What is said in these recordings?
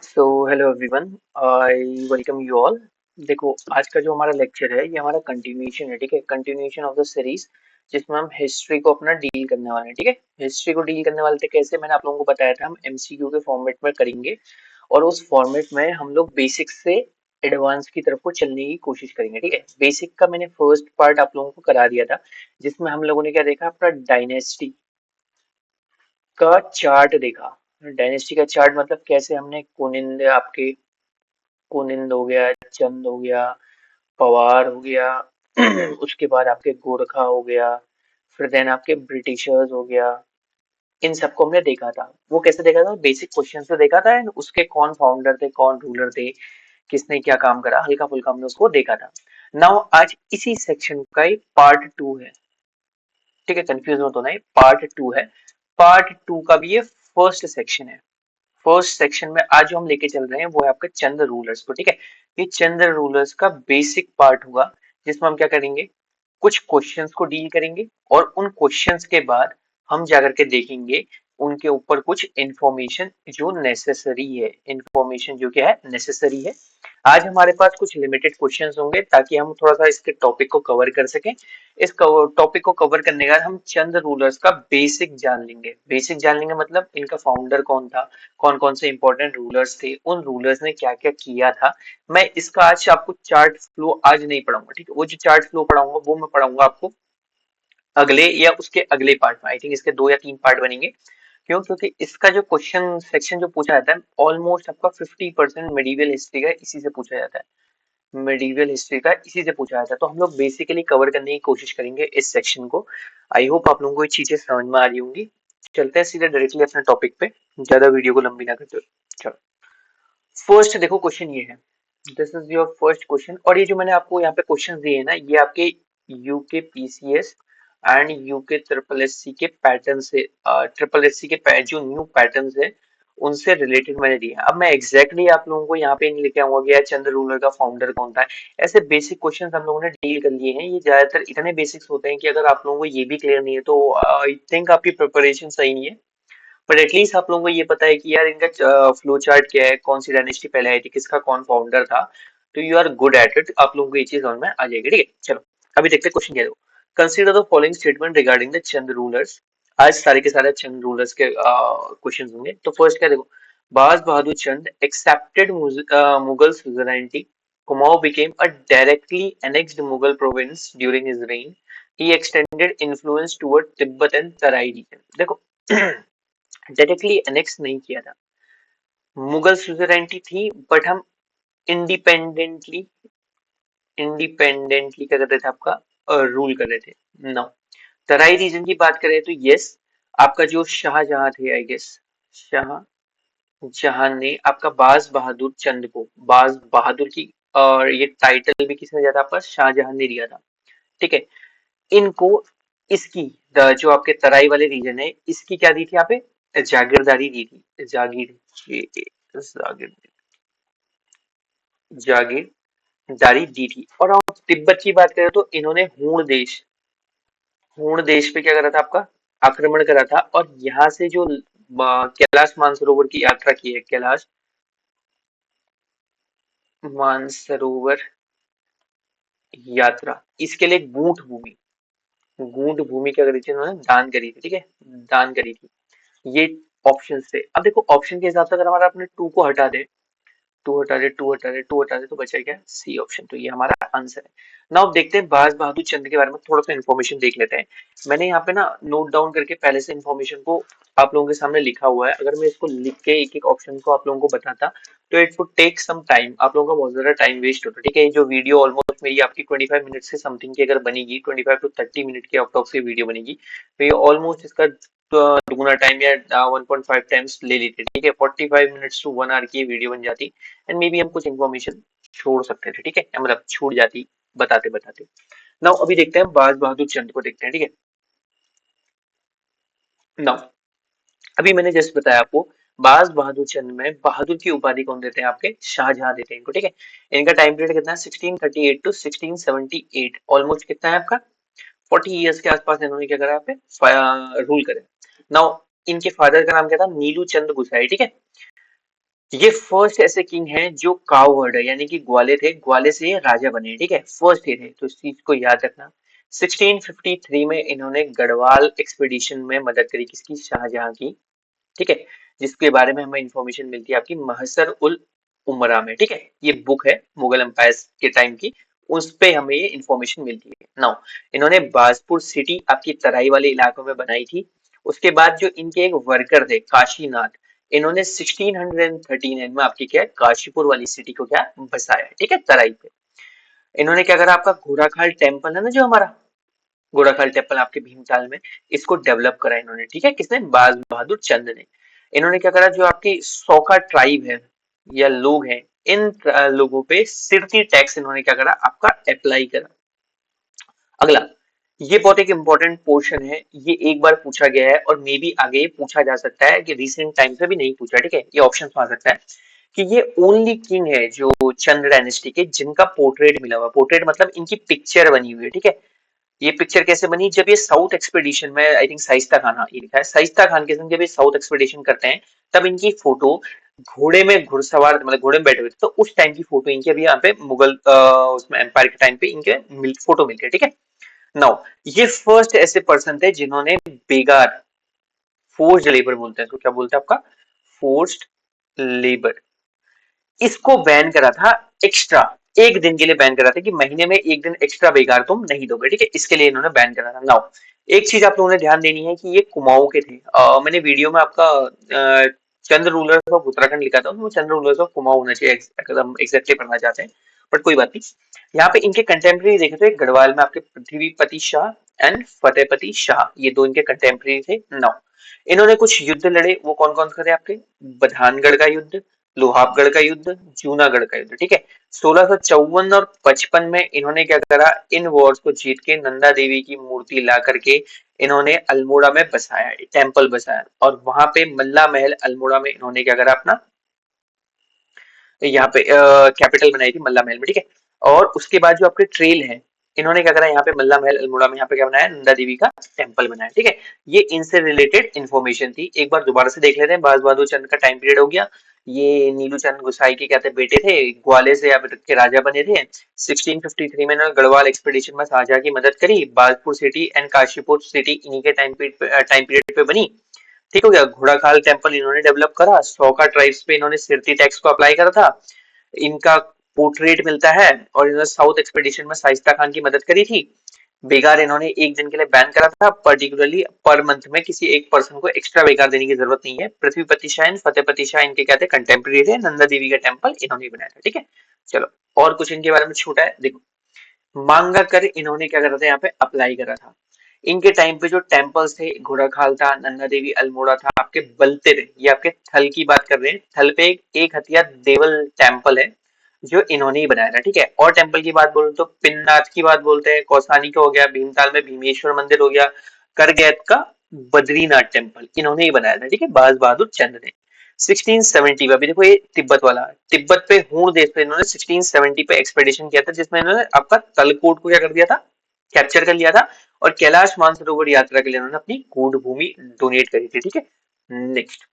So hello everyone, I welcome you all. देखो, आज का जो हमारा लेक्चर है ये हमारा कंटिन्यूएशन है। ठीक है, कंटिन्यूएशन ऑफ द सीरीज जिसमें हम हिस्ट्री को अपना डील करने वाले हैं। ठीक है, हिस्ट्री को डील करने वाले थे कैसे, मैंने आप लोगों को बताया था हम एमसीक्यू के फॉर्मेट में करेंगे। और उस फॉर्मेट में हम लोग बेसिक से एडवांस की तरफ को चलने की कोशिश करेंगे। ठीक है, बेसिक का मैंने फर्स्ट पार्ट आप लोगों को करा दिया था, जिसमें हम लोगों ने क्या देखा, अपना डायनेस्टी का चार्ट देखा। डायनेस्टी का चार्ट मतलब कैसे हमने कुनिंद, आपके कुनिंद हो गया, चंद हो गया, पवार हो गया, उसके बाद आपके गोरखा हो गया, फिर देन आपके ब्रिटिशर्स हो गया। इन सबको हमने देखा था। वो कैसे देखा था, बेसिक क्वेश्चन से देखा था, and उसके कौन फाउंडर थे, कौन रूलर थे, किसने क्या काम करा, हल्का फुल्का हमने उसको देखा था। नाउ आज इसी सेक्शन का एक पार्ट टू है। ठीक है, कंफ्यूज मत होना, ये पार्ट टू है। पार्ट टू का भी ये फर्स्ट सेक्शन है। फर्स्ट सेक्शन में आज जो हम लेके चल रहे हैं वो है आपके चंद रूलर्स को। ठीक है, ये चंद रूलर्स का बेसिक पार्ट होगा, जिसमें हम क्या करेंगे, कुछ क्वेश्चंस को डील करेंगे और उन क्वेश्चंस के बाद हम जाकर के देखेंगे उनके ऊपर कुछ इंफॉर्मेशन जो नेसेसरी है, इंफॉर्मेशन जो क्या है, नेसेसरी है। आज हमारे पास कुछ लिमिटेड क्वेश्चंस होंगे ताकि हम थोड़ा सा इसके टॉपिक को कवर कर सकें। इस टॉपिक को कवर करने के बाद हम चंद रूलर्स का बेसिक जान लेंगे। बेसिक जान लेंगे मतलब इनका फाउंडर कौन था, कौन कौन से इंपॉर्टेंट रूलर्स थे, उन रूलर्स ने क्या क्या किया था। मैं इसका आज आपको चार्ट फ्लो आज नहीं पढ़ाऊंगा। ठीक है, वो जो चार्ट फ्लो पढ़ाऊंगा वो मैं पढ़ाऊंगा आपको अगले या उसके अगले पार्ट में। आई थिंक इसके 2 या 3 पार्ट बनेंगे। क्यों? क्योंकि इसका जो क्वेश्चन सेक्शन जो पूछा जाता है ऑलमोस्ट आपका 50% मेडिवल हिस्ट्री का इसी से पूछा जाता है। मेडिवल हिस्ट्री का इसी से पूछा जाता है, तो हम लोग बेसिकली कवर करने की कोशिश करेंगे इस सेक्शन को। आई होप आप लोगों को ये चीजें समझ में आ रही होंगी। चलते हैं सीधे डायरेक्टली अपने टॉपिक पे, ज्यादा वीडियो को लंबी ना करते हुए। चलो, फर्स्ट देखो क्वेश्चन ये है, this is your first question. और ये जो मैंने आपको यहाँ पे क्वेश्चन दिए हैं ना, ये आपके UK PCS and UK triple S C के पैटर्न से, ट्रिपल एस सी के जो न्यू पैटर्न है उनसे रिलेटेड मैंने दिए हैं। अब मैं एग्जैक्टली आप लोगों को यहाँ पे नहीं लेके आऊंगा कि यार चंद्र रूलर का फाउंडर कौन था। ऐसे बेसिक क्वेश्चन हम लोगों ने डील कर लिए हैं। ये ज्यादातर इतने बेसिक्स होते हैं कि अगर आप लोगों को ये भी क्लियर नहीं है तो आई थिंक आपकी प्रिपरेशन सही नहीं है। बट एटलीस्ट आप लोगों को ये पता है कि यार इनका फ्लो चार्ट क्या है, कौन सी डायनेस्टी पहले आई थी, किसका कौन फाउंडर था। तो you are good at it, आप लोगों को ये चीज समझ में आ जाएगी। ठीक है, चलो अभी देखते हैं क्वेश्चन क्या है। Consider the following statement regarding the Chand rulers. आज सारे के सारे चंद रूलर्स के क्वेश्चन होंगे। तो फर्स्ट क्या देखो, Baz Bahadur Chand accepted Mughal suzerainty, Kumaon became a directly annexed Mughal province during his reign. He extended influence toward Tibet and Tarai region. देखो, डायरेक्टली एनेक्स नहीं किया था, मुगल सुजरेंटी थी, बट हम इंडिपेंडेंटली इंडिपेंडेंटली क्या कर रहे थे, आपका रूल कर रहे थे। नाउ तराई रीजन की बात करें तो यस, आपका जो शाहजहां थे, आई गेस शाहजहां ने आपका बाज बहादुर चंद को, बाज बहादुर की, और ये टाइटल भी किसने दिया था, आपका शाहजहां ने दिया था। ठीक है, इनको इसकी जो आपके तराई वाले रीजन है इसकी क्या दी थी, यहाँ पे जागीरदारी दी थी। जागीर जागीरदारी दी थी। और हम तिब्बत की बात करें तो इन्होंने हूण देश पे क्या करा था, आपका आक्रमण करा था। और यहाँ से जो कैलाश मानसरोवर की यात्रा की है, कैलाश मानसरोवर यात्रा, इसके लिए गूंठ भूमि क्या करी थी इन्होंने, दान करी थी। ठीक है, दान करी थी। ये ऑप्शन से, अब देखो ऑप्शन के हिसाब से अगर हमारा अपने टू को हटा दे, टू हटा दे तो बचा क्या, सी ऑप्शन। तो ये हमारा आंसर है। नाउ देखते हैं बाज बहादुर चंद के बारे में थोड़ा सा इन्फॉर्मेशन देख लेते हैं। मैंने यहाँ पे ना नोट डाउन करके पहले से इन्फॉर्मेशन को आप लोगों के सामने लिखा हुआ है। अगर मैं इसको लिख के एक एक ऑप्शन को आप लोगों को बताता तो it would take some time, आप लोगों का बहुत ज्यादा टाइम वेस्ट होता। ठीक है, ये जो वीडियो ऑलमोस्ट मेरी आपकी 25 मिनट से समथिंग की अगर बनेगी, 25 to 30 मिनट की अप्रॉक्स वीडियो बनेगी, तो ये ऑलमोस्ट इसका दुगुना टाइम या 1.5 टाइम्स ले लेते। ठीक है, 45 मिनट्स टू 1 आवर की वीडियो बन जाती। एंड मे बी हम कुछ इन्फॉर्मेशन छोड़ सकते थे। ठीक है, मतलब छूट जाती बताते बताते। नाउ अभी देखते हैं बाज बहादुर चंद को, देखते हैं। ठीक है, नाउ अभी मैंने जस्ट बताया आपको, बाज बहादुर चंद में बहादुर की उपाधि कौन देते हैं, आपके शाहजहां देते हैं इनको। ठीक है, इनका टाइम पीरियड कितना है, 1638 टू 1678, ऑलमोस्ट कितना है आपका 40 इयर्स के आसपास इन्होंने क्या करा, पे रूल करे। नाउ इनके फादर का नाम क्या था, नीलू चंद गुसाई। ठीक है, ये फर्स्ट ऐसे किंग हैं जो कावर्ड है, यानी कि ग्वाले थे, ग्वाले से ये राजा बने, ठीक है, फर्स्ट ये थे, तो इस चीज को याद रखना। 1653 में इन्होंने गढ़वाल एक्सपीडिशन में मदद करी, किसकी, शाहजहां की, ठीक है, जिसके बारे में हमें इंफॉर्मेशन मिलती है आपकी महसर उल उमरा में, ठीक है, ये बुक है मुगल एम्पायर के टाइम की, उस पे हमें ये इंफॉर्मेशन मिलती है। नाउ इन्होंने बाजपुर सिटी आपकी तराई वाले इलाकों में बनाई थी। उसके बाद जो इनके एक वर्कर थे काशीनाथ, इन्होंने 1639 में आपकी क्या है, काशीपुर वाली सिटी को क्या बसाया, ठीक है, तराई पे। इन्होंने क्या करा, आपका घोड़ाखाल टेम्पल है ना जो हमारा, घोड़ाखाल टेम्पल आपके भीमताल में, इसको डेवलप करा इन्होंने, ठीक है, किसने, बाज बहादुर चंद ने। इन्होंने क्या करा, जो आपकी सौका ट्राइब है या लोग हैं, इन लोगों पे सिरती टैक्स इन्होंने क्या करा, आपका अप्लाई करा। अगला, ये बहुत एक इंपॉर्टेंट पोर्शन है, ये एक बार पूछा गया है और मे बी आगे पूछा जा सकता है, कि रिसेंट टाइम से भी नहीं पूछा, ठीक है, ये ऑप्शन आ सकता है कि ये ओनली किंग है जो चंद्र डायनेस्टी के जिनका पोर्ट्रेट मिला हुआ, पोर्ट्रेट मतलब इनकी पिक्चर बनी हुई है, ठीक है। ये पिक्चर कैसे बनी, जब ये साउथ एक्सपेडिशन में, आई थिंक शाइस्ता खान, हाँ ये लिखा है, शाइस्ता खान के संग जब ये साउथ एक्सपेडिशन करते हैं, तब इनकी फोटो घोड़े में घुड़सवार, मतलब घोड़े में बैठे हुए थे, तो उस टाइम की फोटो इनकी अभी यहाँ पे मुगल उसमें एम्पायर के टाइम पे इनके फोटो मिलती है, ठीक है। नाउ ये फर्स्ट ऐसे पर्सन थे जिन्होंने बेगार, फोर्स्ड लेबर बोलते हैं इसको, क्या बोलते हैं आपका, फोर्स्ड लेबर, इसको बैन करा था, एक्स्ट्रा एक दिन के लिए बैन करा था, कि महीने में एक दिन एक्स्ट्रा बेकार तुम नहीं दोगे, ठीक है, इसके लिए इन्होंने बैन करा था। नाउ एक चीज आप लोगों ने ध्यान देनी है कि ये कुमाऊं के थे, मैंने वीडियो में आपका चंद्र रूलर्स ऑफ उत्तराखंड लिखा था, उसमें चंद्र रूलर्स ऑफ कुमाऊं होना चाहिए, अगर हम एग्जैक्टली पढ़ना चाहते हैं, बट कोई बात नहीं। यहाँ पे इनके कंटेम्प्रेरी देखे तो गढ़वाल में आपके पृथ्वीपति शाह एंड फतेहपति शाह, ये दो इनके कंटेम्प्रेरी थे। नाउ इन्होंने कुछ युद्ध लड़े, वो कौन कौन से थे आपके, बधानगढ़ का युद्ध, लोहाबगढ़ का युद्ध, जूनागढ़ का युद्ध, ठीक है। 1654 और 55 में इन्होंने क्या करा, इन वॉर्स को जीत के नंदा देवी की मूर्ति ला करके इन्होंने अल्मोड़ा में बसाया, टेम्पल बसाया, और वहां पे मल्ला महल अल्मोड़ा में इन्होंने क्या करा, अपना यहाँ पे कैपिटल बनाई थी मल्ला महल में, ठीक है। और उसके बाद जो आपके ट्रेल है, इन्होंने क्या करा, यहाँ पे मल्ला महल अल्मोड़ा में यहाँ पे क्या बनाया, नंदा देवी का टेम्पल बनाया, ठीक है। ये इनसे रिलेटेड इन्फॉर्मेशन थी, एक बार दोबारा से देख लेते हैं। बाज बहादुर चंद का टाइम पीरियड हो गया, ये नीलू चंद गुसाई के क्या थे, बेटे थे, ग्वाले से यहाँ के राजा बने थे। 1653 में इन्होंने गढ़वाल एक्सपीडिशन में शाहजहां की मदद करी, Bajpur city and Kashipur city इन्हीं के टाइम पीरियड पे बनी, ठीक हो गया। घोड़ाखाल टेम्पल इन्होंने डेवलप करा, सौका ट्राइब्स पे इन्होंने सिरती टैक्स को अप्लाई करा था, इनका पोर्ट्रेट मिलता है, और इन्होंने साउथ एक्सपेडिशन में शाइस्ता खान की मदद करी थी। बेगार इन्होंने एक दिन के लिए बैन करा था, पर्टिकुलरली पर मंथ में किसी एक पर्सन को एक्स्ट्रा बेगार देने की जरूरत नहीं है। पृथ्वीपति शाह, फतेहपति शाह इनके क्या थे, कंटेम्प्रेरी थे, नंदा देवी का टेम्पल इन्होंने बनाया था, ठीक है। चलो और कुछ इनके बारे में छूटा है, देखो मांगा कर इन्होंने क्या करा था, यहाँ पे अप्लाई करा था। इनके टाइम पे जो टेम्पल्स थे, घोड़ाखाल था, नन्दा देवी अल्मोड़ा था, आपके बलते थे, ये आपके थल की बात कर रहे हैं, थल पे एक हथिया देवल टेम्पल है जो इन्होंने ही बनाया था, ठीक है। और टेम्पल की बात बोलूं तो पिन्नाथ की बात बोलते हैं, कौसानी का हो गया, भीमताल में भीमेश्वर मंदिर हो गया, करगैत का बद्रीनाथ टेम्पल इन्होंने ही बनाया था, ठीक है, बाज बहादुर चंद ने। 1670 में, अभी देखो ये तिब्बत वाला, तिब्बत पे हूण देश पे इन्होंने 1670 पे एक्सपेडिशन किया था, जिसमें इन्होंने आपका तलकोट को क्या कर दिया था, कैप्चर कर लिया था, और कैलाश मानसरोवर यात्रा के लिए उन्होंने अपनी कूट भूमि डोनेट करी थी, ठीक है। नेक्स्ट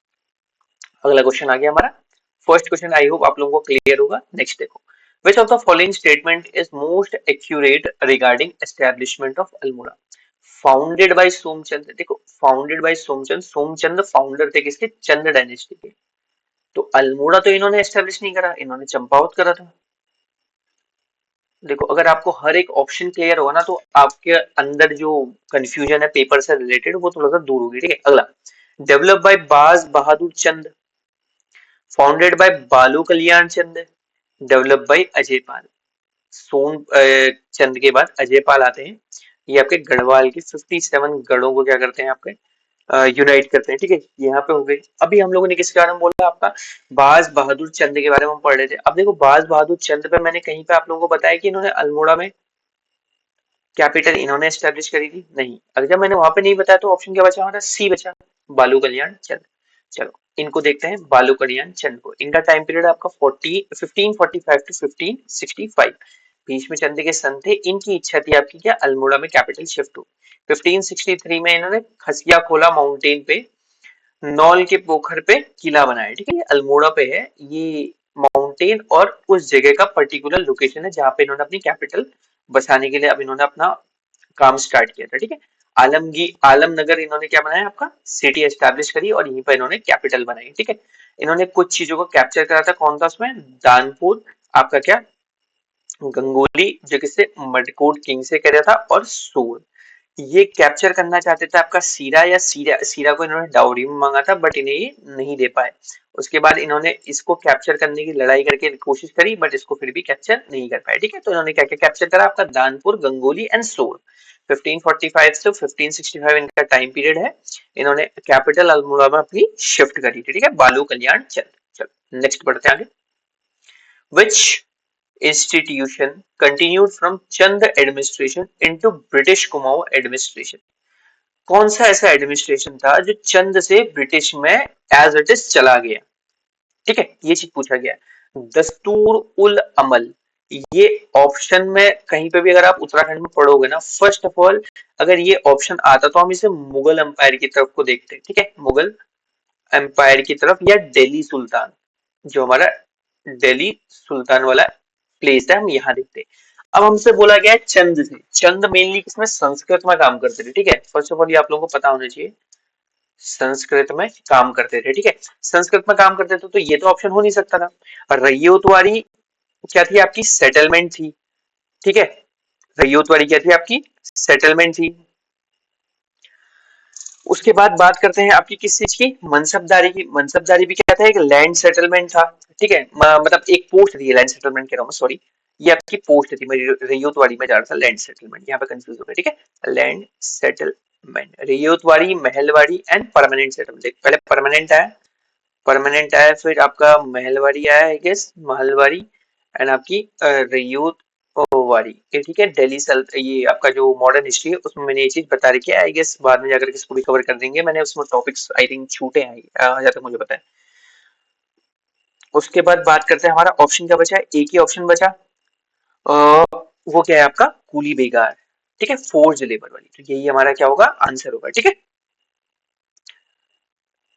अगला क्वेश्चन आ गया हमारा, फर्स्ट क्वेश्चन आई होप आप लोगों को क्लियर होगा। नेक्स्ट देखो, which of the following statement is most accurate regarding establishment of Almora, founded by Somchand, देखो founded by Somchand, Somchand founder थे किसके, चंद्र डायनेस्टी के, तो अल्मोड़ा तो इन्होंने एस्टेब्लिश नहीं करा, इन्होंने चंपावत करा था। देखो अगर आपको हर एक ऑप्शन क्लियर होगा ना, तो आपके अंदर जो कंफ्यूजन है पेपर से रिलेटेड वो थोड़ा सा दूर होगी, ठीक है। अगला, डेवलप बाय बाज बहादुर चंद, फाउंडेड बाय बालू कल्याण चंद, डेवलप बाय अजय पाल। चंद के बाद अजय पाल आते हैं, ये आपके गढ़वाल के 57 गढ़ों को क्या करते हैं, आपके यूनाइट करते हैं, ठीक है। यहाँ पे हो गए। अभी हम लोगों ने किसके बारे में बोला, आपका बाज बहादुर चंद के बारे में हम पढ़ रहे थे। अब देखो बाज बहादुर चंद पे मैंने कहीं पे आप लोगों को बताया कि इन्होंने अल्मोड़ा में कैपिटल इन्होंने एस्टेब्लिश करी थी, नहीं। अगर जब मैंने वहां पे नहीं बताया तो ऑप्शन क्या बचा हमारा, सी बचा, बालू कल्याण चंद। चलो इनको देखते हैं, बालू कल्याण चंद को, इनका टाइम पीरियड आपका 1545 टू 1565, बीच में चंद के सन थे, इनकी इच्छा थी आपकी क्या, अल्मोड़ा में कैपिटल शिफ्ट हो। 1563 में इन्होंने खसिया खोला माउंटेन पे नौल के पोखर पे किला बनाया, ठीक है, ये अल्मोड़ा पे है, ये माउंटेन और उस जगह का पर्टिकुलर लोकेशन है जहाँ पे इन्होंने अपनी कैपिटल बसाने के लिए अब इन्होंने अपना काम स्टार्ट किया था, ठीक है। आलमनगर इन्होंने क्या बनाया, आपका सिटी एस्टैब्लिश करी और यहीं पर इन्होंने कैपिटल बनाई, ठीक है। इन्होंने कुछ चीजों को कैप्चर करा था, कौन था उसमें, दानपुर, आपका क्या, गंगोली जो किससे, मडकोट किंग से करा था, और सूर ये कैप्चर करना चाहते थे आपका सीरा, या सीरा सीरा को इन्होंने डाउरी में मांगा था बट इन्हें ये नहीं दे पाए। उसके बाद इन्होंने इसको कैप्चर करने की लड़ाई करके कोशिश करी बट इसको फिर भी कैप्चर नहीं कर पाए, ठीक है। तो इन्होंने क्या क्या कैप्चर करा, आपका दानपुर, गंगोली एंड सोर। 1545 से 1565 इनका टाइम पीरियड है। इन्होंने कैपिटल अल्मोड़ा में अपनी शिफ्ट करी थी, ठीक है, बालू कल्याण चंद। चलो नेक्स्ट बढ़ते हैं आगे। विच institution continued from Chand administration into British Kumaon administration। कौन सा ऐसा एडमिनिस्ट्रेशन था जो चंद से ब्रिटिश में एज इट इज चला गया, ठीक है, ये चीज पूछा गया। दस्तूर उल अमल, ये ऑप्शन में कहीं पे भी अगर आप उत्तराखंड में पढ़ोगे ना, फर्स्ट ऑफ ऑल अगर ये ऑप्शन आता तो हम इसे मुगल एम्पायर की तरफ को देखते हैं, ठीक है, मुगल एम्पायर की तरफ, या दिल्ली सुल्तान, जो हमारा दिल्ली सुल्तान वाला प्लेस है, हम यहाँ देखते हैं। अब हमसे बोला गया है चंद से, चंद मेनली किसमें, संस्कृत में काम करते थे, ठीक है, फर्स्ट ऑफ ऑल ये आप लोगों को पता होना चाहिए, संस्कृत में काम करते थे, ठीक है, संस्कृत में काम करते थे तो ये तो ऑप्शन हो नहीं सकता था। और रैयतवाड़ी क्या थी, आपकी सेटलमेंट थी, ठीक है, रैयतवाड़ी क्या थी, आपकी सेटलमेंट थी। उसके बाद बात करते हैं आपकी किस चीज की, मनसबदारी की। मनसबदारी भी क्या था, एक लैंड सेटलमेंट था, ठीक है, मतलब एक पोस्ट थी, लैंड सेटलमेंट कह रहा हूँ सॉरी, ये आपकी पोस्ट थी, मैं रैयतवाड़ी में जा रहा था, लैंड सेटलमेंट यहाँ पे कंफ्यूज हो गया, ठीक है, land settlement, ryotwari, Mahalwari and permanent settlement. पहले परमानेंट आया, फिर आपका महलवाड़ी आया, आई गेस महलवाड़ी, एंड आपकी रैयत वारी, ये ठीक है, दिल्ली सल, ये आपका जो मॉडर्न हिस्ट्री है उसमें मैंने ये चीज बता रखी है, आई गेस बाद में जाकर इसको भी कवर कर देंगे, मैंने उसमें टॉपिक्स आई थिंक छूटे हैं जहाँ तक मुझे पता है। उसके बाद बात करते हैं, हमारा ऑप्शन क्या बचा है, एक ही ऑप्शन बचा, वो क्या है आपका, कूली बेगार, ठीक है, फोर्स्ड लेबर वाली, तो यही हमारा क्या होगा, आंसर होगा, ठीक है।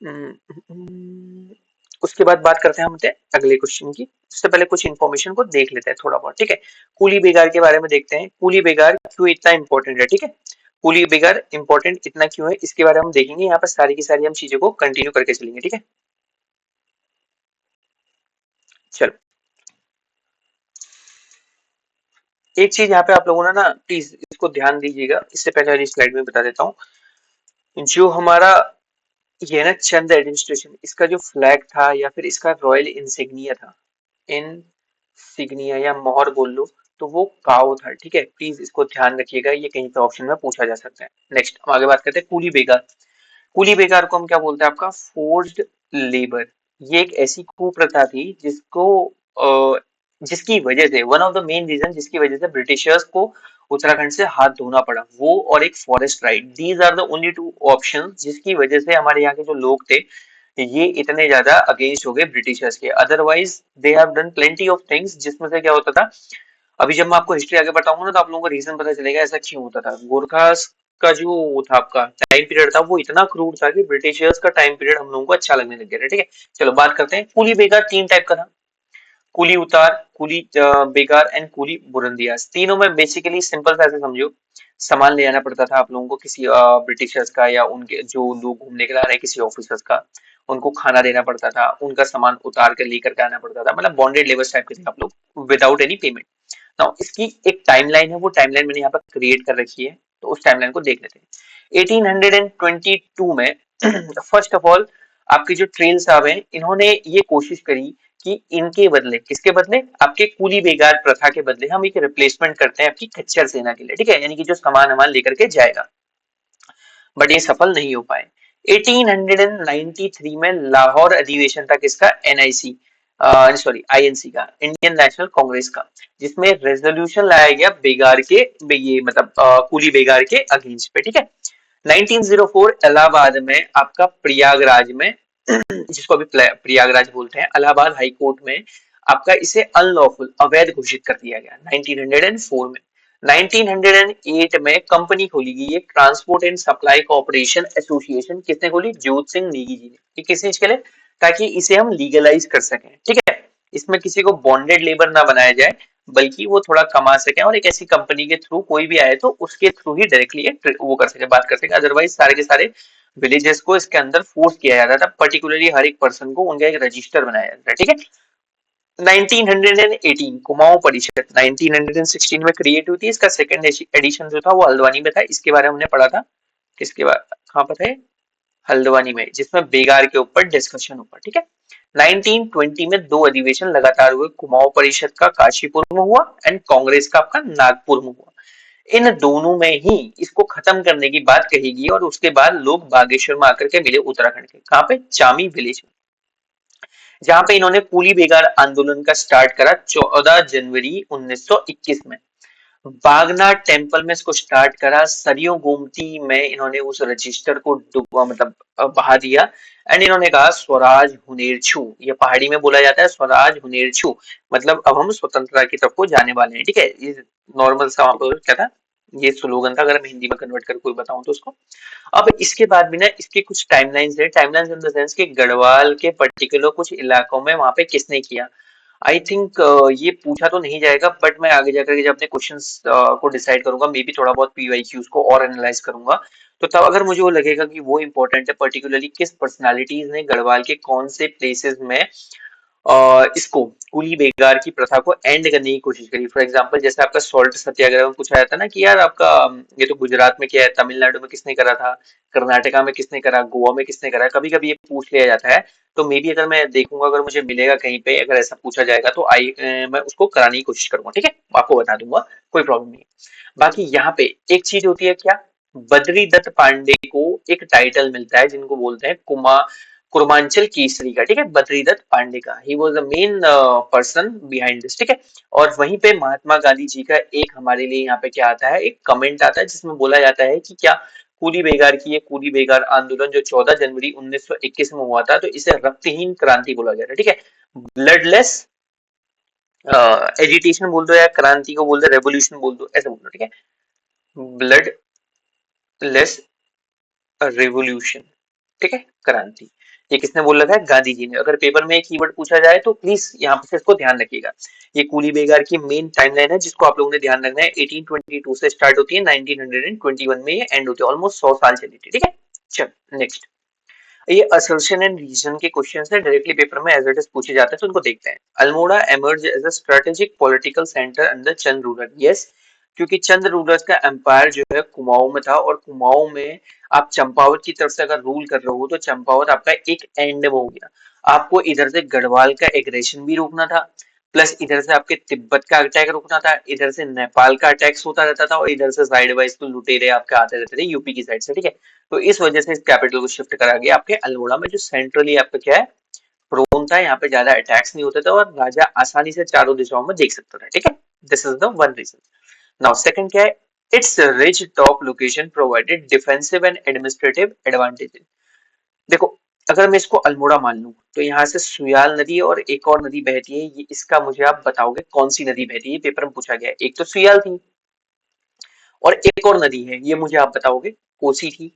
हम्म, उसके बाद बात करते हैं हम अगले क्वेश्चन की, उससे पहले कुछ इन्फॉर्मेशन को देख लेते हैं थोड़ा बहुत, ठीक है। कूली बेगार के बारे में देखते हैं, कूली बेगार क्यों इतना इंपॉर्टेंट है, ठीक है, कूली बेगार इंपॉर्टेंट इतना क्यों है, इसके बारे में हम देखेंगे, यहाँ पर सारी की सारी हम चीजों को कंटिन्यू करके चलेंगे, ठीक है। चलो एक चीज यहाँ पे आप लोगों ने ना प्लीज इसको ध्यान दीजिएगा, इससे पहले वाली स्लाइड में बता देता हूँ, जो हमारा ये ना चंद एडमिनिस्ट्रेशन, इसका जो फ्लैग था या फिर इसका रॉयल इंसिग्निया था, इंसिग्निया या मोहर बोल लो, तो वो काऊ था, ठीक है, प्लीज इसको ध्यान रखिएगा, ये कहीं पे ऑप्शन में पूछा जा सकता है। नेक्स्ट हम आगे बात करते हैं, कूली बेगार। कूली बेगार को हम क्या बोलते हैं, आपका फोर्स्ड लेबर। ये एक ऐसी कुप्रथा थी जिसको जिसकी वजह से, one of the main reason जिसकी वजह से ब्रिटिशर्स को उत्तराखंड से हाथ धोना पड़ा, वो और एक forest right, these are the only two option जिसकी वजह से हमारे यहाँ के जो लोग थे ये इतने ज्यादा अगेंस्ट हो गए ब्रिटिशर्स के, otherwise they have done plenty of things, जिसमें से क्या होता था, अभी जब मैं आपको हिस्ट्री आगे बताऊंगा ना तो आप लोगों को रीजन पता चलेगा ऐसा क्यों होता था। गोरखास का जो था आपका टाइम पीरियड था वो इतना क्रूर था कि ब्रिटिशर्स का टाइम पीरियड हम लोगों को अच्छा लगने लग गया था, ठीक है। चलो बात करते हैं, कुली बेगार तीन टाइप का था, कुली उतार, कुली बेगार एंड कुली बुरंदियास। तीनों में बेसिकली सिंपल सा ऐसे समझो, सामान ले आना पड़ता था आप लोगों को किसी ब्रिटिशर्स का या उनके जो लोग घूमने के लिए आ रहे हैं किसी ऑफिसर्स का, उनको खाना देना पड़ता था, उनका सामान उतार कर लेकर के आना पड़ता था, मतलब बॉन्डेड लेबर्स टाइप के थे आप लोग विदाउट एनी पेमेंट। नाउ इसकी एक टाइमलाइन है, वो टाइमलाइन मैंने यहाँ पर क्रिएट कर रखी है, तो उस टाइमलाइन को देख लेते हैं। 1822 में फर्स्ट ऑफ ऑल आपके जो ट्रेल साहब हैं इन्होंने ये कोशिश करी कि इनके बदले, किसके बदले, आपके कूली बेगार प्रथा के बदले हम एक रिप्लेसमेंट करते हैं आपकी खच्चर सेना के लिए, ठीक है, यानी कि जो सामान हमान लेकर के जाएगा, बट ये सफल नहीं हो पाए। 1893 में लाहौर अधिवेशन था किसका, एनआईसी, सॉरी आईएनसी का, इंडियन नेशनल कांग्रेस का, जिसमें रेजोल्यूशन लाया गया बेगार के, ये मतलब कूली बेगार के अगेंस्ट पे, ठीक है। 1904 इलाहाबाद में आपका प्रयागराज में जिसको अभी प्रयागराज बोलते हैं, इलाहाबाद हाई कोर्ट में आपका इसे अनलॉफुल, अवैध घोषित कर दिया गया 1904 में। 1908 में कंपनी खोली गई एक transport and supply corporation association. किसने खोली? जोत सिंह नेगी जी ने। ये किस चीज के लिए? ताकि इसे हम लीगलाइज कर सकें, ठीक है। इसमें किसी को बॉन्डेड लेबर ना बनाया जाए, बल्कि वो थोड़ा कमा सके और एक ऐसी कंपनी के थ्रू कोई भी आए तो उसके थ्रू ही डायरेक्टली वो कर सके, बात कर सके। अदरवाइज सारे के सारे विलेजेस को इसके अंदर फोर्स किया जाता था, पर्टिकुलरली हर एक पर्सन को उनका एक रजिस्टर बनाया जाता है, ठीक है। 1918 कुमाऊं परिषद 1916 में क्रिएट हुई थी। इसका सेकंड एडिशन जो था वो हल्द्वानी में था। इसके बारे में हमने पढ़ा था। किसके बारे, कहाँ पर है? हल्द्वानी में, जिसमें बेगार के ऊपर डिस्कशन हुआ, ठीक है। 1920 में दो अधिवेशन लगातार हुए। कुमाऊं परिषद का काशीपुर में हुआ एंड कांग्रेस का आपका नागपुर में हुआ। इन दोनों में ही इसको खत्म करने की बात कही गई और उसके बाद लोग बागेश्वर में आकर के मिले, उत्तराखंड के। कहाँ पे? चामी विलेज में, जहां पे इन्होंने कूली बेगार आंदोलन का स्टार्ट करा 14 जनवरी 1921 में। बागनाथ टेम्पल में इसको स्टार्ट करा। सरयू गोमती में इन्होंने उस रजिस्टर को डुबा, मतलब बहा दिया। एंड इन्होंने कहा स्वराज हुनेरछू, ये पहाड़ी में बोला जाता है स्वराज हुनेरछू, मतलब अब हम स्वतंत्रता की तरफ को जाने वाले हैं, ठीक है। ये नॉर्मल सा वहां पर क्या था, ये स्लोगन था, अगर मैं हिंदी में कन्वर्ट कर कोई बताऊं तो उसको। अब इसके बाद भी ना इसके कुछ टाइमलाइंस है। टाइमलाइंस इन द सेंस कि गढ़वाल के पर्टिकुलर कुछ इलाकों में वहां पे किसने किया। आई थिंक ये पूछा तो नहीं जाएगा, बट मैं आगे जाकर के जब अपने क्वेश्चंस को डिसाइड करूंगा, मे बी थोड़ा बहुत पीवाईक्यूज को और एनालाइज करूंगा, तो तब अगर मुझे वो लगेगा कि वो इंपॉर्टेंट है, पर्टिकुलरली किस पर्सनालिटीज ने गढ़वाल के कौन से प्लेसेस में इसको कुली बेगार की प्रथा को एंड करने की कोशिश करी। फॉर एग्जांपल जैसे आपका सॉल्ट सत्याग्रह में पूछा जाता है ना कि यार आपका ये तो गुजरात में किया है, तमिलनाडु में किसने करा था, कर्नाटका में किसने करा, गोवा में किसने करा, कभी कभी ये पूछ लिया जाता है। तो मे बी अगर मैं देखूंगा, अगर मुझे मिलेगा कहीं पे अगर ऐसा पूछा जाएगा तो मैं उसको कराने की कोशिश करूंगा, ठीक है, आपको बता दूंगा, कोई प्रॉब्लम नहीं है। बाकी यहाँ पे एक चीज होती है क्या, बद्री दत्त पांडे को एक टाइटल मिलता है जिनको बोलते हैं कुर्मांचल केसरी का, ठीक है। बद्रीदत्त पांडे का, he was the main person behind this, ठीक है। और वहीं पे महात्मा गांधी जी का एक हमारे लिए यहाँ पे क्या आता है, एक कमेंट आता है जिसमें बोला जाता है कि क्या कूली बेगार की, ये कूली बेगार आंदोलन जो 14 जनवरी 1921 में हुआ था, तो इसे रक्तहीन क्रांति बोला गया था, ठीक है। ब्लडलेस एजिटेशन बोल दो या क्रांति को बोल दो, रेवोल्यूशन बोल दो, ऐसा बोल दो, ठीक है। ब्लडलेस रेवोल्यूशन, ठीक है, क्रांति। ये किसने बोल रखा है? गांधी जी ने। अगर पेपर में एक कीवर्ड पूछा जाए तो प्लीज यहाँ पे इसको ध्यान रखिएगा। ये कूली बेगार की मेन टाइमलाइन है जिसको आप लोगों ने ध्यान रखना है। 1822 से स्टार्ट होती है, 1921 में ये एंड होती है। ऑलमोस्ट 100 साल चली थी, ठीक है। चल नेक्स्ट, ये असर्शन एंड रीजन के क्वेश्चंस हैं, डायरेक्टली पेपर में एज इट इज पूछे जाते हैं, तो उनको देखते हैं। Almora emerge as a strategic political centre under Chand ruler. Yes, क्योंकि चंद रूलर्स का एम्पायर जो है कुमाऊं में था, और कुमाऊं में आप चंपावत की तरफ से अगर रूल कर रहे हो तो चंपावत आपका एक एंड में हो गया। आपको इधर से गढ़वाल का एग्रेशन भी रोकना था, प्लस इधर से आपके तिब्बत का अटैक रोकना था, इधर से नेपाल का अटैक्स होता रहता था, और इधर से साइड वाइज तो लुटेरे आपके आते रहते थे यूपी की साइड से, ठीक है। तो इस वजह से इस कैपिटल को शिफ्ट करा गया आपके अल्मोड़ा में, जो सेंट्रली आपका क्या है, प्रोन था। यहाँ पे ज्यादा अटैक्स नहीं होते थे और राजा आसानी से चारों दिशाओं में देख सकता था, ठीक है। This is the one reason. Now second क्या है, it's ridge top location provided defensive and administrative advantages. देखो, अगर मैं इसको अल्मोड़ा मान लूं तो यहाँ से सुयाल नदी और एक और नदी बहती है, ये इसका मुझे आप बताओगे कौन सी नदी बहती है, पेपर में पूछा गया है। एक तो सुयाल थी और एक और नदी है, ये मुझे आप बताओगे। कोसी थी,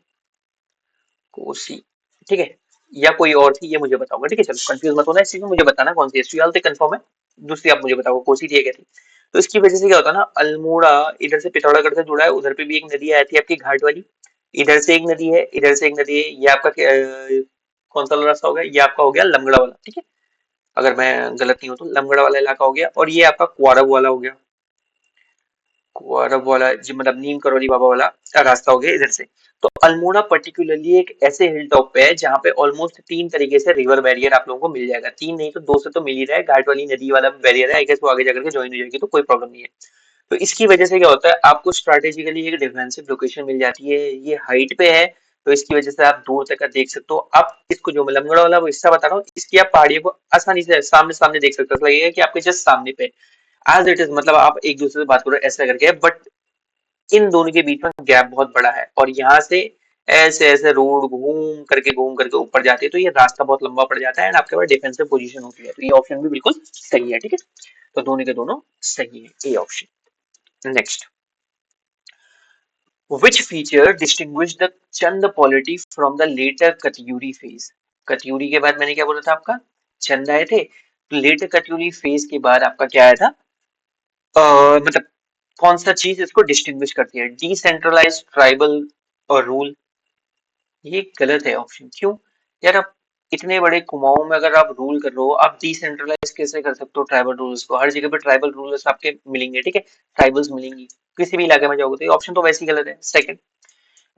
कोसी, ठीक है, या कोई और थी, ये मुझे बताओगे, ठीक है। चलो कंफ्यूज मत होना इस चीज में, मुझे बताना कौन सी है। सुयाल तो कंफर्म है, दूसरी आप मुझे बताओगे कोसी थी या क्या थी। तो इसकी वजह से क्या होता है ना, अल्मोड़ा इधर से पिथौरागढ़ से जुड़ा है, उधर पे भी एक नदी आई थी आपकी घाट वाली, इधर से एक नदी है, इधर से एक नदी है। ये आपका कौन सा रास्ता हो गया, ये आपका हो गया लमगड़ा वाला, ठीक है, अगर मैं गलत नहीं हूं तो लमगड़ा वाला इलाका हो गया। और ये आपका कुआरब वाला हो गया, कुआरब वाला जी, मतलब नीम करौली बाबा वाला रास्ता हो गया इधर से। तो अल्मोड़ा पर्टिकुलरली एक ऐसे हिल टॉप पे है जहाँ पे ऑलमोस्ट तीन तरीके से रिवर बैरियर आप लोगों को मिल जाएगा। तीन नहीं तो दो से तो मिल ही रहा है, घाट वाली नदी वाला बैरियर है, आई गेस वो आगे जाकर के ज्वाइन हो जाएगी तो कोई प्रॉब्लम नहीं है। तो इसकी वजह से क्या होता है, आपको स्ट्रेटेजिकली एक डिफेंसिव लोकेशन मिल जाती है। ये हाइट पे है, तो इसकी वजह से आप दूर तक का देख सकते हो। आप इसको जो लमगड़ा वाला वो हिस्सा बता रहा हूँ, इसकी आप पहाड़ियों को आसानी से सामने सामने देख सकते हो, लगेगा कि आपके जस्ट सामने पे एज इट इज, मतलब आप एक दूसरे से बात करो ऐसा करके। बट इन दोनों के बीच में गैप बहुत बड़ा है, और यहाँ से ऐसे ऐसे रोड घूम करके ऊपर जाती है, तो ये रास्ता बहुत लंबा पड़ जाता है एंड आपके पास डिफेंसिव पोजीशन होती है। तो ये ऑप्शन भी बिल्कुल सही है, ठीक है। तो दोनों के दोनों सही है, A option. Next, Which feature distinguished the Chand polity from the later Katyuri phase? Katyuri के बाद मैंने क्या बोला था आपका? चंद आए थे। लेटर कत्यूरी फेज के बाद आपका क्या आया था? मतलब कौन सा चीज इसको डिस्टिंग्विश करती है? डिसेंट्रलाइज्ड ट्राइबल और रूल। ये गलत है ऑप्शन। क्यों? यार आप इतने बड़े कुमाऊं में अगर आप रूल कर रहे हो, आप डिसेंट्रलाइज कैसे कर सकते हो ट्राइबल रूल्स को? हर जगह पे ट्राइबल रूलर्स आपके मिलेंगे, ठीक है, ट्राइबल्स मिलेंगी, किसी भी इलाके में जाओगे तो ये ऑप्शन तो वैसे ही गलत है। Second,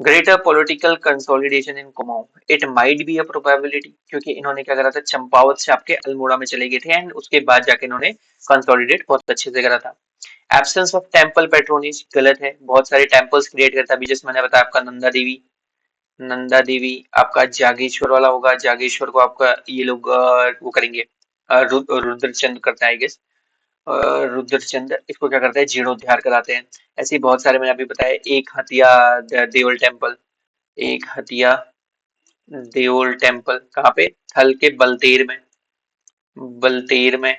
greater political consolidation in Kumaon, it might be a probability, क्योंकि इन्होंने क्या करा था, चंपावत से आपके अल्मोड़ा में चले गए थे एंड उसके बाद जाके इन्होंने कंसोलिडेट बहुत अच्छे से करा था। एब्सेंस ऑफ टेम्पल पेट्रोनेज, गलत है, बहुत सारे टेम्पल्स क्रिएट करता है। अभी जैसे मैंने बताया आपका नंदा देवी, नंदा देवी आपका जागेश्वर वाला होगा, जागेश्वर को आपका ये लोग वो करेंगे, रुद्रचंद करता है आई गेस। रुद्रचंद इसको क्या करता है, जीर्णोद्धार कराते हैं। ऐसे ही बहुत सारे मैंने अभी बताया, एक हथिया देवल टेम्पल, एक हथिया देवल टेम्पल कहाँ पे? थल के बलतेर में, बलतेर में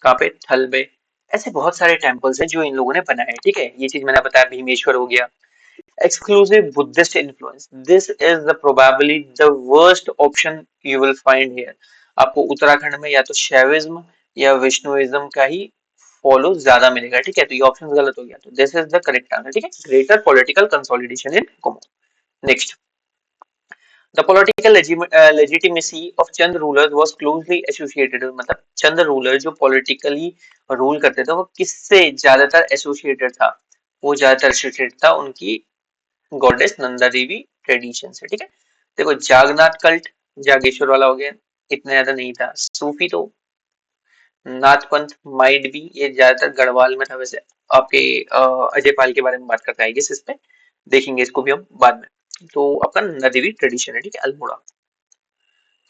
कहाँ पे? थल में। ऐसे बहुत सारे टेम्पल्स हैं जो इन लोगों ने बनाए, ठीक है। ये चीज मैंने बताया, भीमेश्वर हो गया। Exclusive Buddhist influence. This is the probably the worst option you will find here. आपको उत्तराखंड में या तो शैविज्म या विष्णुइज्म का ही फॉलो ज्यादा मिलेगा, ठीक है। तो ये ऑप्शन गलत हो गया, तो this is the correct answer, ठीक है। Greater political consolidation in Kumaon. Next, the political legitimacy of Chand rulers was closely associated, मतलब चंद रूलर जो पॉलिटिकली रूल करते थे वो किससे ज्यादातर एसोसिएटेड था? वो ज्यादातर एसोसिएटेड था उनकी गॉडेस नंदा देवी ट्रेडिशन से, ठीक है। देखो, जागनाथ कल्ट, जागेश्वर वाला हो गया, इतना ज्यादा नहीं था। सूफी तो नाथ पंथ माइट भी, ये ज्यादातर गढ़वाल में था वैसे। आपके अजय पाल के बारे में बात करता है इस पे, देखेंगे इसको भी हम बाद में। तो आपका नंदा देवी ट्रेडिशन है, ठीक है, अल्मोड़ा।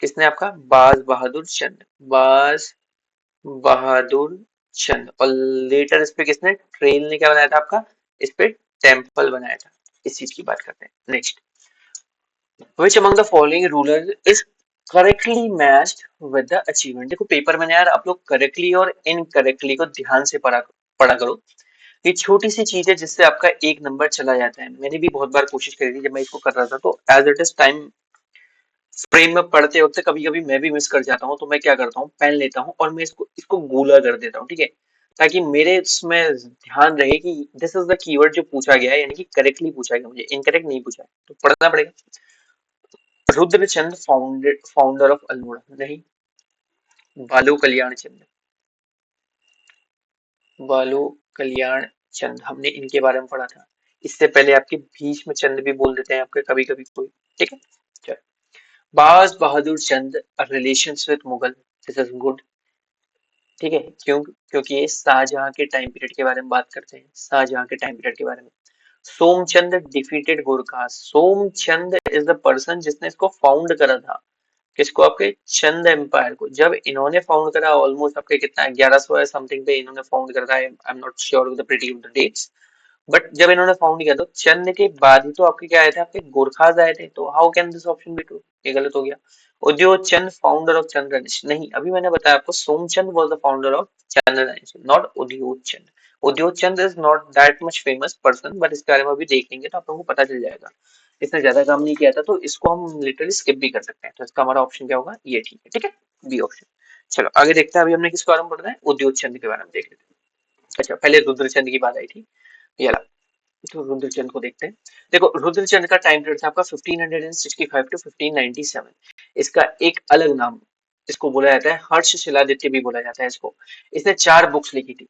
किसने? आपका बाज बहादुर चंद, बाज बहादुर चंद। और लेटर इस पे किसने, ट्रेल ने क्या बनाया था आपका? इस पे टेम्पल बनाया था। इस चीज की बात करते हैं। Next, Which among the following rulers is correctly matched with the achievement? देखो पेपर में ना यार आप लोग करेक्टली और इनकरेक्टली को ध्यान से पढ़ा करो। ये छोटी सी चीज है जिससे आपका एक नंबर चला जाता है। मैंने भी बहुत बार कोशिश करी थी जब मैं इसको कर रहा था, तो as it is time frame में पढ़ते वक्त कभी कभी मैं भी मिस कर जाता हूँ, तो मैं क्या करता हूँ, पेन लेता हूँ और मैं इसको इसको गोला कर देता हूँ, ठीक है, ताकि मेरे इसमें ध्यान रहे कि दिस इज द कीवर्ड जो पूछा गया है, यानी कि करेक्टली पूछा गया, मुझे इनकरेक्ट नहीं पूछा है, तो पढ़ना पड़ेगा। रुद्रचंद फाउंडर ऑफ अल्मोड़ा, नहीं। बालू कल्याण चंद, बालू कल्याण चंद, हमने इनके बारे में पढ़ा था। इससे पहले आपके भीष्म चंद भी बोल देते हैं आपके कभी कभी कोई, ठीक है। चलो, Baz Bahadur Chand relations with Mughal, this is good, ठीक है। क्योंकि ये शाहजहां के टाइम पीरियड के बारे में बात करते हैं, शाहजहां के टाइम पीरियड के बारे में। Somchand defeated Gorkha, Somchand is the person जिसने इसको फाउंड करा था। किसको? आपके चंद एम्पायर को। जब इन्होंने फाउंड करा, ऑलमोस्ट आपके कितना 1100 या समथिंग पे इन्होंने फाउंड करा था, I am not sure with the pretty of the dates, but जब इन्होंने फाउंड किया तो चंद के बाद ही तो आपके क्या आए थे, आपके गोरखाज आए थे। तो how can this option be true? ये गलत हो गया। Udyog Chand founder of Chandra dynasty, नहीं, अभी मैंने बताया आपको Somchand was the founder of Chandra dynasty, not Udyog Chand. Udyog Chand is not that much famous person, but इसके बारे में अभी देख लेंगे तो आप लोगों को पता चल जाएगा। इसने ज्यादा काम नहीं किया था, तो इसको हम लिटरली स्किप भी कर सकते हैं। तो इसका हमारा ऑप्शन क्या होगा? ये ठीक है, ठीक है, बी ऑप्शन। चलो आगे देखते हैं, अभी हमने किसके बारे में पढ़ना है? उद्योग चंद के बारे में देख लेते हैं। अच्छा, पहले रुद्रचंद की बात आई थी, ये ला। तो रुद्रचंद को देखते हैं। देखो, रुद्रचंद का टाइम पीरियड था आपका 1565 टू 1597। इसका एक अलग नाम इसको बोला जाता है, हर्ष शिलादित्य भी बोला जाता है इसको। इसने 4 बुक्स लिखी थी।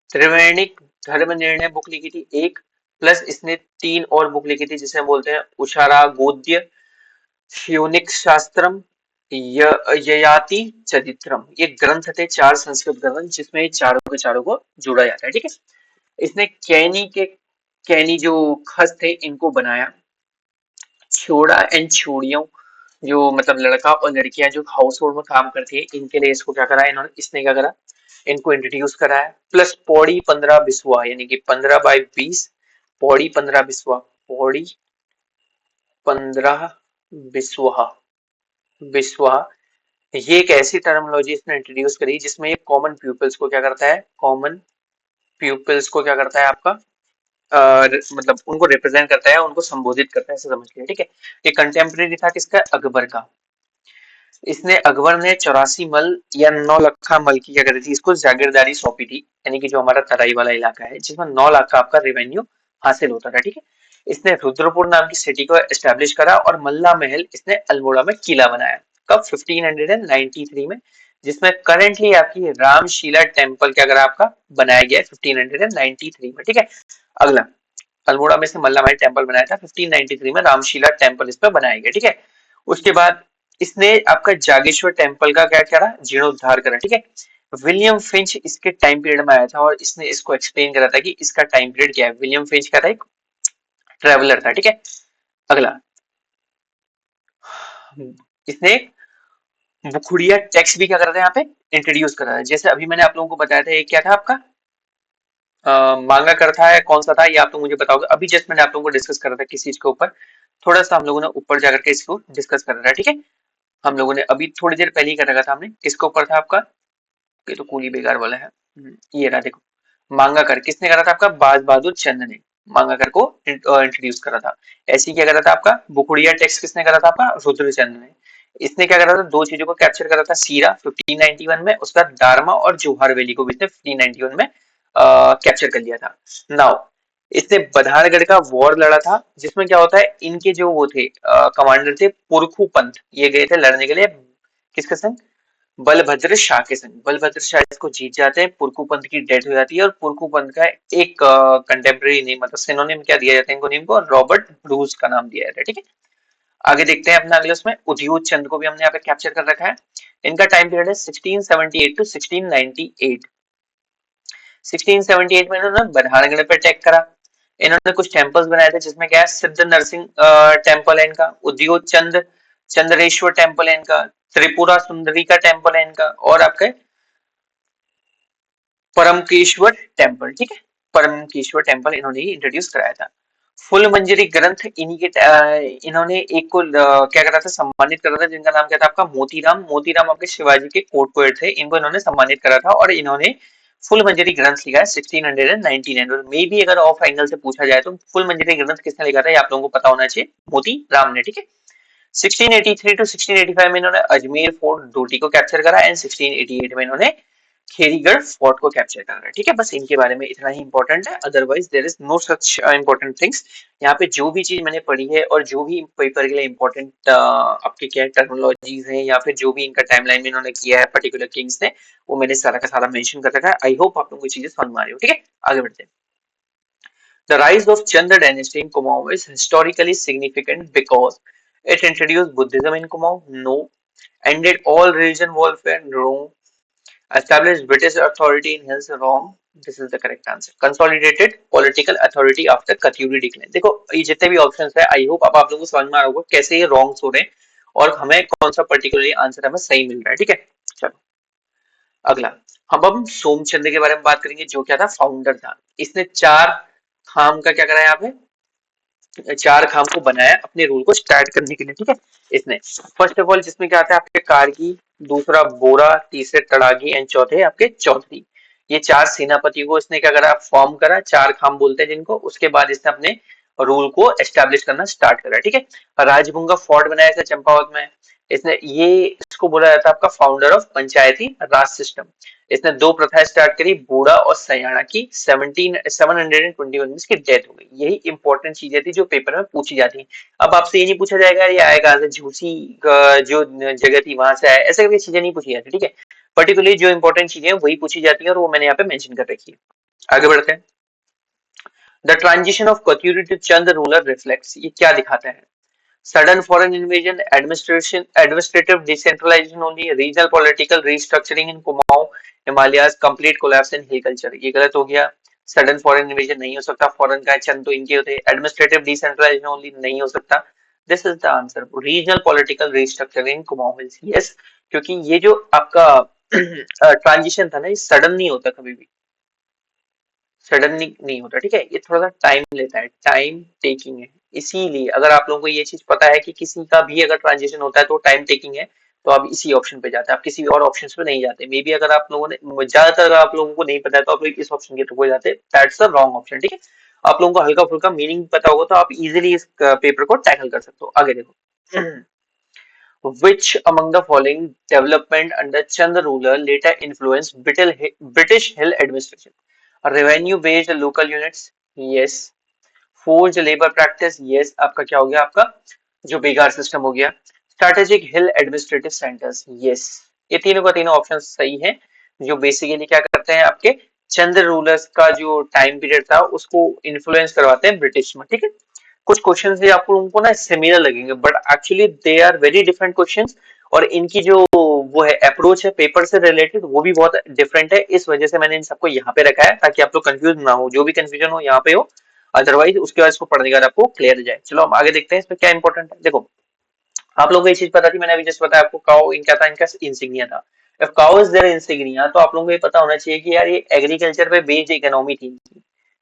त्रिवेणिक धर्म निर्णय बुक लिखी थी एक, प्लस इसने 3 और बुक लिखी थी जिसे हम बोलते हैं उशारा गोद्य, ह्यूनिक शास्त्रम, ययाति चरित्रम। ये ग्रंथ थे 4 संस्कृत ग्रंथ जिसमें ये चारों के चारों को जोड़ा जाता है, ठीक है। इसने कैनी जो खस थे इनको बनाया। छोड़ा एंड छोड़ियों, जो मतलब लड़का और लड़कियां जो हाउस होल्ड में काम करती है, इनके लिए इसको क्या करा इन्होंने, इसने क्या करा, इनको इंट्रोड्यूस कराया। प्लस पौड़ी 15 बिस्वा, यानी कि 15/20, पौड़ी 15 बिस्वा, पौड़ी 15 बिस्वा, बिस्वा। ये एक ऐसी टर्मिनोलॉजी इसने इंट्रोड्यूस करी जिसमें ये कॉमन पीपल्स को क्या करता है, कॉमन पीपल्स को क्या करता है आपका मतलब उनको रिप्रेजेंट करता है, उनको संबोधित करता है, ऐसे समझ लिया, ठीक है। ये कंटेम्प्रेरी था किसका? अकबर का। इसने अकबर ने 84 मल या 9 लाख का मल की क्या करी थी, इसको जागीरदारी सौंपी थी, यानी कि जो हमारा तराई वाला इलाका है जिसमें 9 लाख का आपका रेवेन्यू हासिल होता था, ठीक है। इसने रुद्रपुर नाम की सिटी को एस्टेब्लिश करा और मल्ला महल इसने अल्मोड़ा में किला बनाया। कब? 1593 में, जिसमें करेंटली आपकी रामशीला टेम्पल क्या करा आपका बनाया गया है 1593 में, ठीक है। अगला, अल्मोड़ा में से मल्ला महल टेम्पल बनाया था 1593 में, रामशीला टेम्पल इस पर बनाया गया, ठीक है। उसके बाद इसने आपका जागेश्वर टेम्पल का क्या करा? जीर्णोद्धार करा, ठीक है। विलियम फिंच इसके टाइम पीरियड में आया था और इसने इसको एक्सप्लेन करा था कि इसका टाइम पीरियड क्या है। विलियम फिंच का था, एक ट्रेवलर था, ठीक है। अगला, इसने बुखुड़िया टैक्स भी क्या करा था यहाँ पे? इंट्रोड्यूस करा था। जैसे अभी मैंने आप लोगों को बताया था, ये क्या था आपका? मांगा कर था, है कौन सा था ये आप लोग मुझे बताओगे। अभी जस्ट मैंने आप लोगों को डिस्कस करा था किस चीज के ऊपर, थोड़ा सा हम लोगों ने ऊपर जाकर के इसको डिस्कस करा था, ठीक है। हम लोगों ने अभी थोड़ी देर पहले ही कर रखा था हमने, किसके ऊपर था आपका? ये तो कूली बेकार वाला है। ये रहा देखो, मांगा कर किसने करा था आपका? बाज बहादुर चंद ने मांगा कर को इंट्रोड्यूस करा था। ऐसे ही क्या करा था आपका? बुखुड़िया टैक्स किसने करा था आपका? रुद्रचंद ने। इसने क्या करा था? दो चीजों को कैप्चर करा था, सीरा 1591 में, उसका दारमा और जोहार वैली को भी इसने 1591 में कैप्चर कर लिया था। नाउ, इसने बधानगढ़ का वॉर लड़ा था, जिसमें क्या होता है, इनके जो वो थे कमांडर थे पुरखू पंत, ये गए थे लड़ने के लिए किसके संग? बलभद्र शाह के संग। बलभद्र शाह इसको जीत जाते हैं, पुरकुपंत की डेथ हो जाती है और पुरकुपंत का एक कंटेम्प्रेरी नेम, मतलब सिनोनिम क्या दिया जाता है इनको, नेम को रॉबर्ट ब्रूस का नाम दिया जाता है, ठीक है। आगे देखते हैं अपना अगले उसमें, उदयूत चंद को भी हमने यहाँ पे कैप्चर कर रखा है। इनका टाइम पीरियड है 1678 टू 1698। 1678 में इन्होंने बरहानगढ़ पे अटैक करा। इन्होंने कुछ टेम्पल्स बनाए थे, जिसमें क्या है, सिद्ध नरसिंह टेम्पल है इनका, उद्योत चंद चंद्रेश्वर टेम्पल है इनका, त्रिपुरा सुंदरी का टेम्पल है इनका, और आपके परमकेश्वर टेम्पल, ठीक है। परमकेश्वर टेम्पल इन्होंने ही इंट्रोड्यूस कराया था। फुल मंजरी ग्रंथ इन्हीं के इन्होंने एक को क्या करा था? सम्मानित करा था, जिनका नाम क्या था आपका? मोतीराम। मोतीराम आपके शिवाजी के कोर्ट पोएट थे, इनको इन्होंने सम्मानित करा था और इन्होंने फुल मंजरी ग्रंथ लिखा है 1699 में। भी अगर ऑफ एंगल से पूछा जाए तो फुल मंजरी ग्रंथ किसने लिखा था, ये आप लोगों को पता होना चाहिए, मोती राम ने, ठीक है। 1683 टू 1685 में इन्होंने अजमेर फोर्ट डोटी को कैप्चर करा एंड 1688 में इन्होंने खेरीगढ़ फोर्ट को कैप्चर करना है, ठीक है। बस इनके बारे में इतना ही इंपॉर्टेंट है, otherwise there is no such important things. यहाँ पे जो भी चीज मैंने पढ़ी है और जो भी पेपर के लिए इंपॉर्टेंट आपके क्या टर्मिनोलॉजीज हैं या फिर जो भी इनका टाइमलाइन में इन्होंने किया है पर्टिकुलर किंग्स ने, वो मैंने सारा का सारा मेंशन कर रखा है। आई होप आप लोगों को चीजें समझ में आ रही हो, ठीक है। आगे बढ़ते हैं। The rise of Chandra dynasty in Kumaon is historically significant because it introduced Buddhism in Kumaon. No. Ended all religion warfare. No. Established British authority in hills. Wrong. This is the correct answer. Consolidated political authority after Katyuri decline. देखो ये जितने भी options है, I hope अब आप लोगों को समझ में आ रहा होगा कैसे ये रॉन्ग हो रहे हैं और हमें कौन सा पर्टिकुलरली आंसर हमें सही मिल रहा है, ठीक है। चलो अगला, हम सोमचंद के बारे में बात करेंगे, जो क्या था? फाउंडर था। इसने चार खाम का क्या करा यहाँ पे? चार खाम को बनाया अपने रूल को स्टार्ट करने के लिए, ठीक है। इसने फर्स्ट ऑफ ऑल, जिसमें क्या आता है आपके कारगी, दूसरा बोरा, तीसरे तड़ागी एंड चौथे आपके चौधरी। ये चार सेनापति को इसने क्या करा? फॉर्म करा, चार खाम बोलते हैं जिनको। उसके बाद इसने अपने रूल को एस्टेब्लिश करना स्टार्ट करा, ठीक है। राजभुंगा फोर्ट बनाया था चंपावत में इसने। ये इसको बोला जाता है आपका founder of Panchayati Raj system. इसने दो प्रथाएं स्टार्ट करी, बूढ़ा और सयाना की। 721 में इसकी डेथ हो गई। यही इंपॉर्टेंट चीजें थी जो पेपर में पूछी जाती हैं। अब आपसे ये नहीं पूछा जाएगा ये आया कहां से, झूसी जो जगह थी वहां से आया, ऐसे करके चीजें नहीं पूछी जाती, ठीक है। पर्टिकुलरली जो इंपॉर्टेंट चीजें वही पूछी जाती है और वो मैंने यहाँ पे मेंशन कर रखी है। आगे बढ़ते हैं। The transition of Katyuri to Chand ruler reflects, ये क्या दिखाता है? Sudden foreign invasion, administrative decentralization only, regional political restructuring in Kumaon, Himalayas, complete collapse in hill culture. ये गलत हो गया। Sudden foreign invasion नहीं हो सकता, foreign का चंद तो इनके होते। Administrative decentralization only नहीं हो सकता। This is the answer. Regional political restructuring in Kumaon Hills. Yes, क्योंकि ये जो आपका ट्रांजिशन था ना, ये सडन नहीं होता कभी भी, सडनली नहीं होता, ठीक है। ये थोड़ा सा टाइम लेता है, टाइम टेकिंग है। इसीलिए अगर आप लोगों को ये चीज पता है कि किसी का भी अगर ट्रांजिशन होता है तो टाइम टेकिंग है, तो आप इसी ऑप्शन पे जाते हैं, आप किसी और ऑप्शन पे नहीं जाते। मे बी अगर आप लोगों ने, ज्यादातर अगर आप लोगों को नहीं पता है तो आप लोग इस ऑप्शन के थ्रू जाते हैं। दैट्स द रॉन्ग ऑप्शन, ठीक है। आप लोगों को हल्का फुल्का मीनिंग पता होगा तो आप इजीली इस पेपर को टैकल कर सकते हो। आगे देखो, which among the following development under Chand ruler later influenced British Hill administration? Revenue based local units, yes. Forced labor practice, yes. आपका क्या हो गया, आपका जो बेगार सिस्टम हो गया। स्ट्रेटेजिक हिल एडमिनिस्ट्रेटिव सेंटर्स, यस। ये तीनों का तीनों ऑप्शन सही है, जो बेसिकली क्या करते हैं, आपके चंद्र रूलर्स का जो टाइम पीरियड था उसको इन्फ्लुएंस करवाते हैं ब्रिटिश में, ठीक है। कुछ क्वेश्चंस भी आपको उनको ना सिमिलर लगेंगे, but actually they are very different questions, और इनकी जो वो है अप्रोच है पेपर से रिलेटेड वो भी बहुत डिफरेंट है। इस वजह से मैंने इन सबको यहाँ पे रखा है ताकि आप लोग कंफ्यूज ना हो, जो भी कंफ्यूजन हो यहाँ पे हो, अदरवाइज उसके बाद इसको पढ़ने के बाद आपको क्लियर हो जाए। चलो हम आगे देखते हैं इसमें क्या इंपॉर्टेंट है। देखो, आप लोगों को ये चीज पता थी, मैंने अभी जस्ट बताया आपको, काउ इनका था, इनका इंसिग्निया था। If cow is their insignia, तो आप लोगों को ये पता होना चाहिए कि यार ये एग्रीकल्चर पे बेस्ड इकोनॉमी थी इनकी।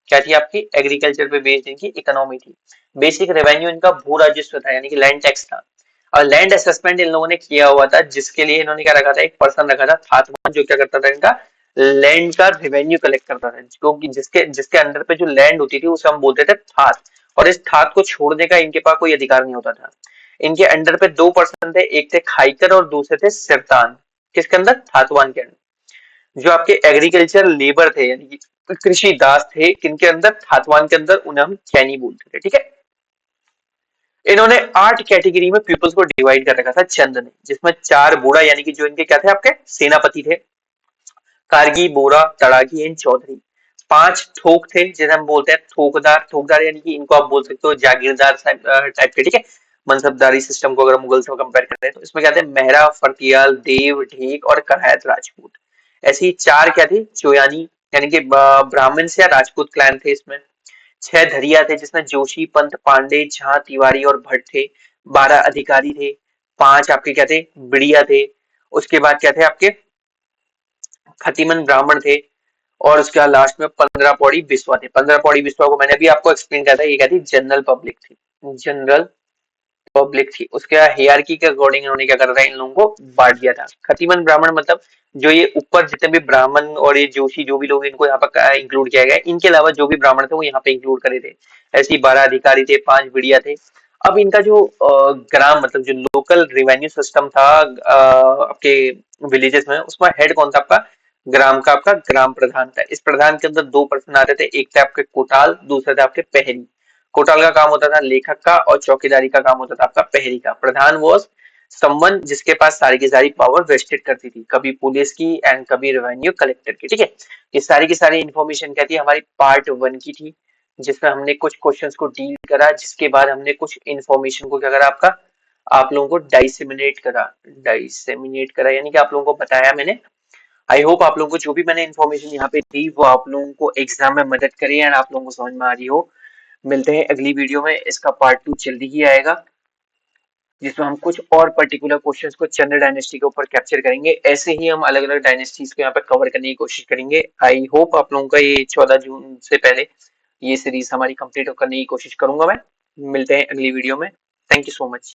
क्या थी आपकी, एग्रीकल्चर पे बेस्ड इनकी इकोनॉमी थी। बेसिक रेवेन्यू इनका भू राजस्व था, यानी कि लैंड टैक्स था। और लैंड असेसमेंट इन लोगों ने किया हुआ था, जिसके लिए इन्होंने क्या रखा था, एक पर्सन रखा था थातवान, जो क्या करता था, इनका लैंड का रेवेन्यू कलेक्ट करता था, क्योंकि जिसके जिसके अंडर पे जो लैंड होती थी उसे हम बोलते थे थात, और इस थात को छोड़ने का इनके पास कोई अधिकार नहीं होता था। इनके अंडर पे दो पर्सन थे, एक थे खाइकर और दूसरे थे सिरतान। किसके अंदर, थातवान के अंदर। जो आपके एग्रीकल्चर लेबर थे, यानी कि कृषि दास थे, किनके अंदर, थातवान के अंदर, उन्हें हम खैनी बोलते थे, ठीक है। इन्होंने 8 कैटेगरी में पीपल्स को डिवाइड कर रखा था चंद ने, जिसमें 4 बूढ़ा, यानी कि जो इनके क्या थे, आपके सेनापति थे, कारगी, बोरा, तड़ागी एंड चौधरी। 5 थोक थे, जिन्हें हम बोलते हैं थोकदार। थोकदार यानी कि इनको आप बोल सकते हो जागीरदार टाइप के, ठीक है, मनसबदारी सिस्टम को अगर मुगल से कंपेयर करें तो। इसमें क्या थे, मेहरा, फरतियाल, देव, ढेक और करायत राजपूत। ऐसी 4 क्या थी, चोयानी, यानी कि ब्राह्मण से या राजपूत क्लैन थे इसमें। 6 धरिया थे, जिसमें जोशी, पंत, पांडे, झा, तिवारी और भट्ट थे। 12 अधिकारी थे। 5 आपके क्या थे, बिड़िया थे। उसके बाद क्या थे आपके, खतीमन ब्राह्मण थे। और उसके बाद लास्ट में 15 पौड़ी बिस्वा थे। 15 पौड़ी बिस्वा को मैंने अभी आपको एक्सप्लेन किया था, ये क्या थी, जनरल पब्लिक थी, जनरल पब्लिक थी। उसके बाद हियरकी के अकॉर्डिंग इन्होंने क्या करा था, इन लोगों को बांट दिया था। खतीमन ब्राह्मण मतलब जो ये ऊपर जितने भी ब्राह्मण और ये जोशी जो भी लोग, इनको यहाँ पर इंक्लूड किया गया, इनके अलावा जो भी ब्राह्मण थे वो यहाँ पे इंक्लूड करे थे। ऐसे ही 12 अधिकारी थे, 5 बिड़िया थे। अब इनका जो ग्राम मतलब जो लोकल रेवेन्यू सिस्टम था आपके विलेजेस में, उसमें हेड कौन था आपका, ग्राम का आपका ग्राम प्रधान था। इस प्रधान के अंदर 2 पर्सन आते थे, एक थे आपके कोटाल, दूसरे थे आपके पहरी। कोटाल का काम होता था लेखक का, और चौकीदारी का काम होता था आपका पहरी का। प्रधान वॉज समवन जिसके पास सारी की सारी पावर वेस्टेड करती थी, कभी पुलिस की एंड कभी रेवेन्यू कलेक्टर की, ठीक है। ये सारी की सारी इन्फॉर्मेशन क्या थी, हमारी पार्ट 1 की थी, जिसमें हमने कुछ क्वेश्चंस को डील करा, जिसके बाद हमने कुछ इन्फॉर्मेशन को क्या करा, आपका आप लोगों को डाइसेमिनेट करा, यानी कि आप लोगों को बताया मैंने। आई होप आप लोगों को जो भी मैंने इन्फॉर्मेशन यहाँ पे दी वो आप लोगों को एग्जाम में मदद करी एंड आप लोगों को समझ में आ रही हो। मिलते हैं अगली वीडियो में, इसका पार्ट 2 जल्दी ही आएगा, जिसमें हम कुछ और पर्टिकुलर क्वेश्चंस को चंद्र डायनेस्टी के ऊपर कैप्चर करेंगे। ऐसे ही हम अलग अलग डायनेस्टीज को यहाँ पे कवर करने की कोशिश करेंगे। आई होप आप लोगों का ये 14 जून से पहले ये सीरीज हमारी कंप्लीट करने की कोशिश करूंगा मैं। मिलते हैं अगली वीडियो में। Thank you so much.